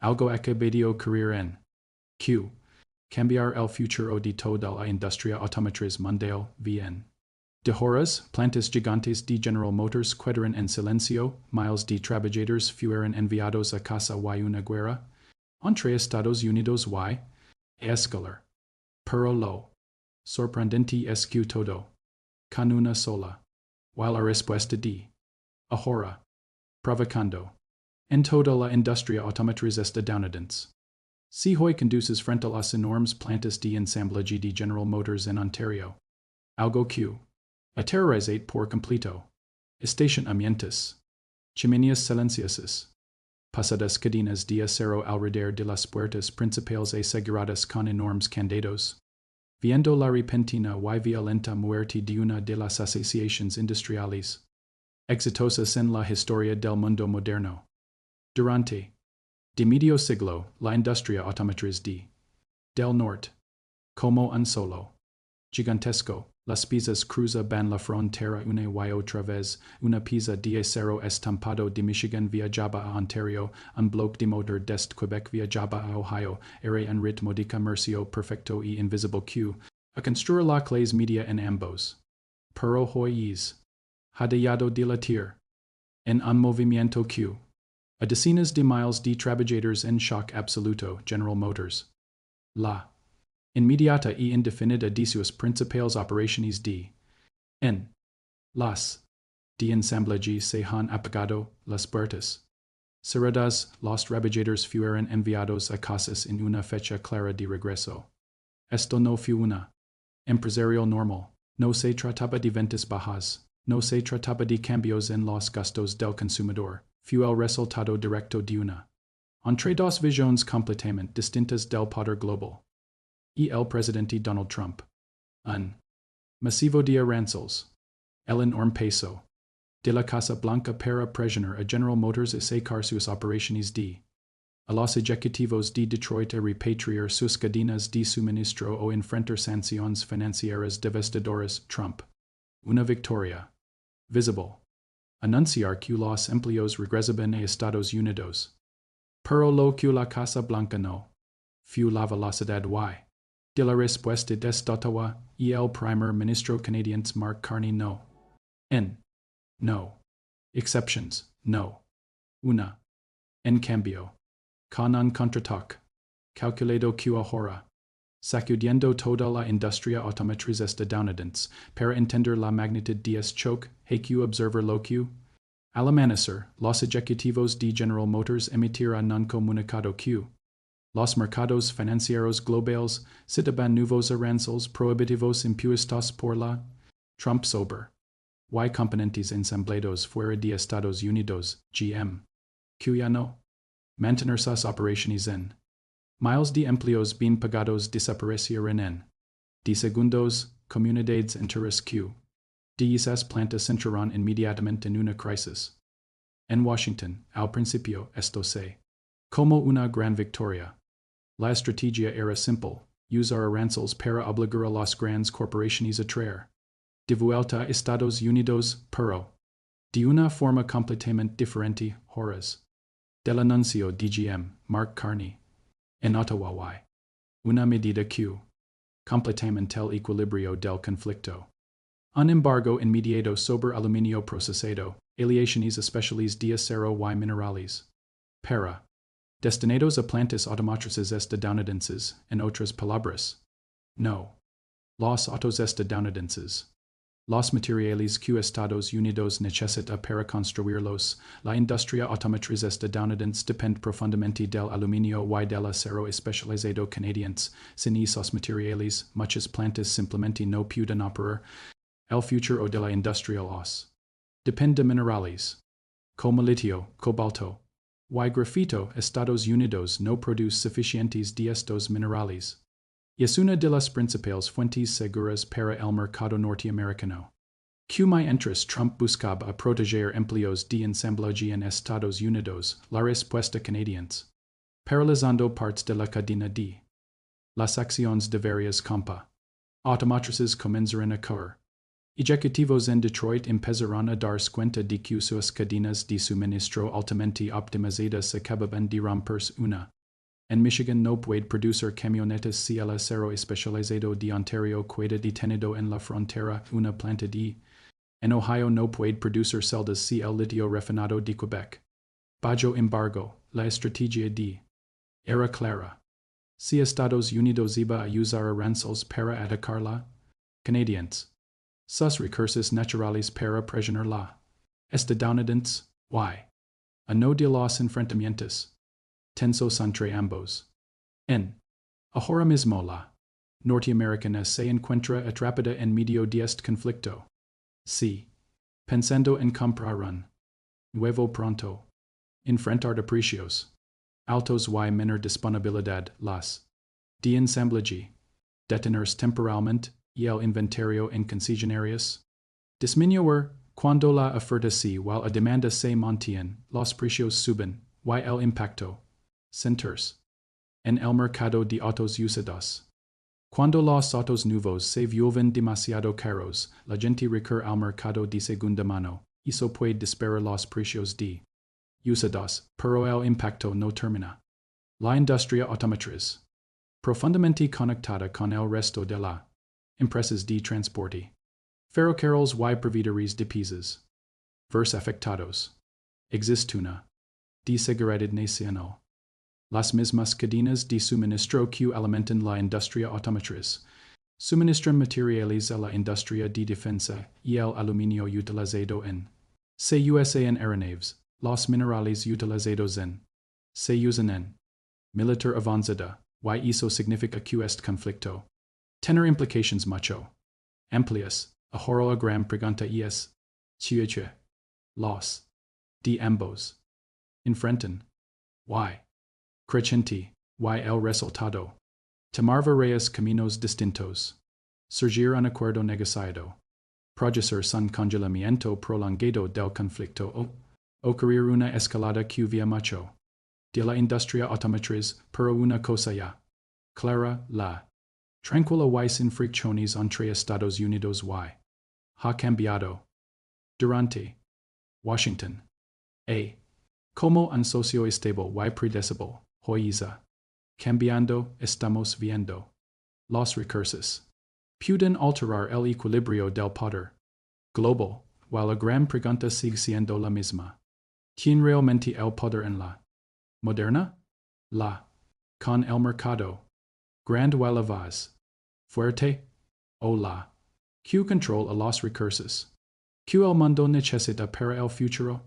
Algo acabadio career en. Q. Cambiar el futuro de toda la industria automotriz mundial, VN. De horas, plantas gigantes de General Motors quedaron en silencio, miles de trabajadores fueron enviados a casa y una guerra. Entre Estados Unidos y escalar. Pero lo sorprendente es que todo, con una sola, while la respuesta de ahora, provocando, en toda la industria automotriz estadounidense. Si hoy conduces frente a las enormes plantas de ensamblaje de General Motors en Ontario. Algo que aterrorizate por completo. Estacionamientos. Chimeneas silenciosas. Pasadas cadenas de acero alrededor de las puertas principales aseguradas con enormes candados. Viendo la repentina y violenta muerte de una de las asociaciones industriales exitosas en la historia del mundo moderno. Durante de medio siglo, la industria automotriz del norte, como un solo, gigantesco, las piezas cruzan la frontera una y otra vez, una pieza de acero estampado de Michigan viajaba a Ontario, un bloque de motor desde Quebec viajaba a Ohio, era un ritmo de comercio perfecto y invisible que, a construir la clase media en ambos. Pero hoy ha dejado de latir en un movimiento que, a decenas de miles de trabajadores en shock absoluto, General Motors. La inmediata y indefinida de sus principales operaciones en las de ensamblaje se han apagado las puertas. Cerradas, los trabajadores fueron enviados a casas en una fecha clara de regreso. Esto no fue una empresarial normal. No se trataba de ventas bajas. No se trataba de cambios en los gastos del consumidor. Fue el resultado directo de una entre dos visiones completamente distintas del poder global. Y el presidente Donald Trump. Un masivo de aranceles. El enorme peso de la Casa Blanca para presionar a General Motors a sacar sus operaciones a los ejecutivos de Detroit a repatriar sus cadenas de suministro o enfrentar sanciones financieras devastadoras. Trump. Una victoria visible. Anunciar que los empleos regresaban a Estados Unidos. Pero lo que la Casa Blanca no fue la velocidad y de la respuesta desde Ottawa y el primer ministro canadiense Mark Carney no. No. Exceptions, no. Una. En cambio. Con un contraataca. Calculado que ahora. Sacudiendo toda la industria automotriz estadounidense para entender la magnitud de este choque, hay que observar lo que. Al amanecer, los ejecutivos de General Motors emitirán un comunicado que los mercados financieros globales citaban nuevos aranceles prohibitivos impuestos por la Trump sobre y componentes ensamblados fuera de Estados Unidos, GM, que ya no mantener sus operaciones en miles de empleos bien pagados desaparecieron en de segundos comunidades enteras que de esas plantas entrarán inmediatamente en una crisis. En Washington, al principio, esto se como una gran victoria. La estrategia era simple, usar aranceles para obligar a las grandes corporaciones a traer de vuelta a Estados Unidos, pero de una forma completamente diferente. Horas del anuncio de GM, Mark Carney, en Ottawa y una medida que completamente el equilibrio del conflicto. Un embargo inmediato sobre aluminio procesado, aleaciones especiales de acero y minerales. Para destinados a plantas automotrices estadounidenses, en otras palabras. No. Los autos estadounidenses. Los materiales que Estados Unidos necesita para construirlos. La industria automotriz estadounidense depende profundamente del aluminio y del acero especializado canadiense. Sin esos materiales, muchas plantas simplemente no pueden operar. El futuro de la industria los depende de minerales, como litio, cobalto, y grafito. Estados Unidos no produce suficientes de estos minerales. Y es una de las principales fuentes seguras para el mercado norteamericano. Que mientras Trump buscaba a proteger empleos de ensamblaje en Estados Unidos, la respuesta canadiense, paralizando partes de la cadena de las acciones de varias compa automotrices comenzaron a caer. Ejecutivos en Detroit empezarán a dar cuenta de que sus cadenas de suministro altamente optimizadas acaban de romperse una. En Michigan no puede producir camionetas si el acero especializado de Ontario queda detenido en la frontera una planta de. En Ohio no puede producir celdas si el litio refinado de Quebec. Bajo embargo, la estrategia de. Era clara. Si Estados Unidos iba a usar aranceles para atacarla, Canadiens. Sus recursos naturales para presionarla. Estadounidenses, y. A no de los enfrentamientos. Tensos entre ambos. En. Ahora mismo la. Norteamericana se encuentra atrapada en medio de este conflicto. Sí. Pensando en comprar un. Nuevo pronto. Enfrentar de precios. Altos y menor disponibilidad las. De ensamblaje. Detenerse temporalmente y el inventario en concesionarios. Disminuir, cuando la oferta sí while a demanda se mantiene, los precios suben, y el impacto. Sentirse. En el mercado de autos usados. Cuando los autos nuevos se vuelven demasiado caros, la gente recurre al mercado de segunda mano, eso puede disparar los precios de. Usados, pero el impacto no termina. La industria automotriz. Profundamente conectada con el resto de la. Empresas de transporte. Ferrocarriles y proveedores de piezas. Vers afectados. Existe una. De seguridad nacional. Las mismas cadenas de suministro que alimentan la industria automotriz. Suministran materiales a la industria de defensa y el aluminio utilizado en. Se usa en aeronaves. Los minerales utilizados en. Se usan en. Militar avanzada. Y eso significa que este conflicto. Tener implications mucho. Amplias. Ahora la gran pregunta es. Chiche. Los. De ambos. Enfrentan. Y. Creciente. Y el resultado. Tomar varios caminos distintos. Surgir un acuerdo negociado. Producir un congelamiento prolongado del conflicto o. Ocurrir una escalada que via mucho. De la industria automotriz, pero una cosa ya. Clara, la. Tranquila y sin fricciones entre Estados Unidos y. Ha cambiado. Durante. Washington. A. Como un socio estable y predecible, hoiza. Cambiando, estamos viendo. Los recursos. Pueden alterar el equilibrio del poder. Global, while la gran pregunta sigue siendo la misma. ¿Quién realmente el poder en la? Moderna? La. Con el mercado. Grand y la vaz. Fuerte? O la. ¿Q control a los recursos? ¿Q el mundo necesita para el futuro?